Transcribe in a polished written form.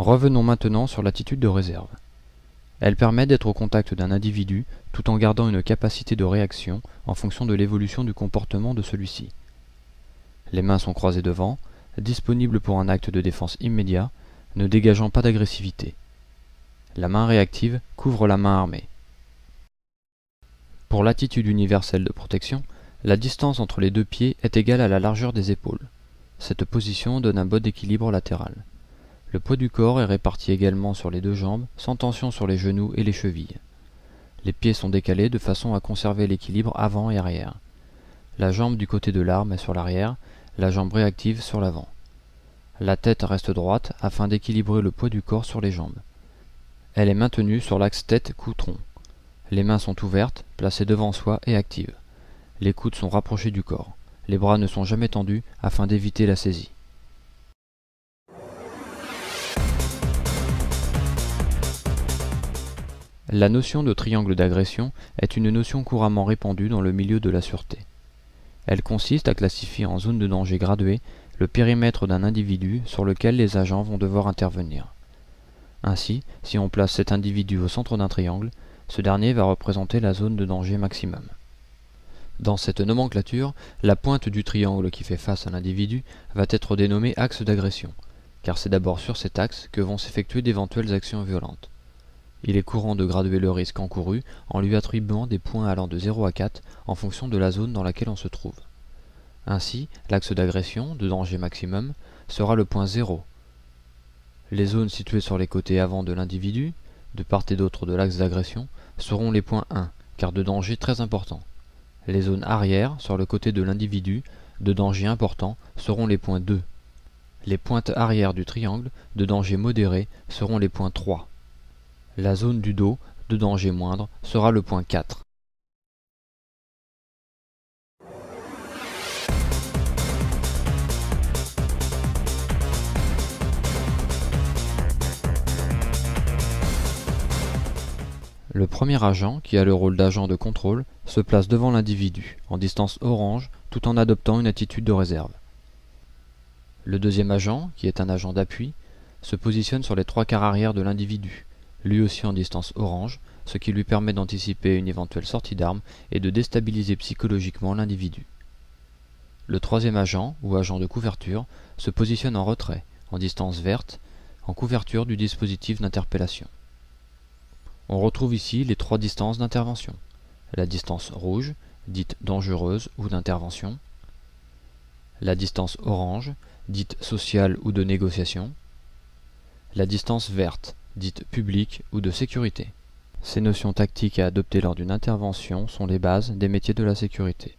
Revenons maintenant sur l'attitude de réserve. Elle permet d'être au contact d'un individu tout en gardant une capacité de réaction en fonction de l'évolution du comportement de celui-ci. Les mains sont croisées devant, disponibles pour un acte de défense immédiat, ne dégageant pas d'agressivité. La main réactive couvre la main armée. Pour l'attitude universelle de protection, la distance entre les deux pieds est égale à la largeur des épaules. Cette position donne un bon équilibre latéral. Le poids du corps est réparti également sur les deux jambes, sans tension sur les genoux et les chevilles. Les pieds sont décalés de façon à conserver l'équilibre avant et arrière. La jambe du côté de l'arme est sur l'arrière, la jambe réactive sur l'avant. La tête reste droite afin d'équilibrer le poids du corps sur les jambes. Elle est maintenue sur l'axe tête-cou-tronc. Les mains sont ouvertes, placées devant soi et actives. Les coudes sont rapprochés du corps. Les bras ne sont jamais tendus afin d'éviter la saisie. La notion de triangle d'agression est une notion couramment répandue dans le milieu de la sûreté. Elle consiste à classifier en zone de danger graduée le périmètre d'un individu sur lequel les agents vont devoir intervenir. Ainsi, si on place cet individu au centre d'un triangle, ce dernier va représenter la zone de danger maximum. Dans cette nomenclature, la pointe du triangle qui fait face à l'individu va être dénommée axe d'agression, car c'est d'abord sur cet axe que vont s'effectuer d'éventuelles actions violentes. Il est courant de graduer le risque encouru en lui attribuant des points allant de 0 à 4 en fonction de la zone dans laquelle on se trouve. Ainsi, l'axe d'agression, de danger maximum, sera le point 0. Les zones situées sur les côtés avant de l'individu, de part et d'autre de l'axe d'agression, seront les points 1, car de danger très important. Les zones arrière, sur le côté de l'individu, de danger important, seront les points 2. Les pointes arrière du triangle, de danger modéré, seront les points 3. La zone du dos, de danger moindre, sera le point 4. Le premier agent, qui a le rôle d'agent de contrôle, se place devant l'individu, en distance orange, tout en adoptant une attitude de réserve. Le deuxième agent, qui est un agent d'appui, se positionne sur les 3/4 arrière de l'individu, lui aussi en distance orange, ce qui lui permet d'anticiper une éventuelle sortie d'arme et de déstabiliser psychologiquement l'individu. Le troisième agent, ou agent de couverture, se positionne en retrait, en distance verte, en couverture du dispositif d'interpellation. On retrouve ici les 3 distances d'intervention. La distance rouge, dite dangereuse ou d'intervention. La distance orange, dite sociale ou de négociation. La distance verte, dite publique ou de sécurité. Ces notions tactiques à adopter lors d'une intervention sont les bases des métiers de la sécurité.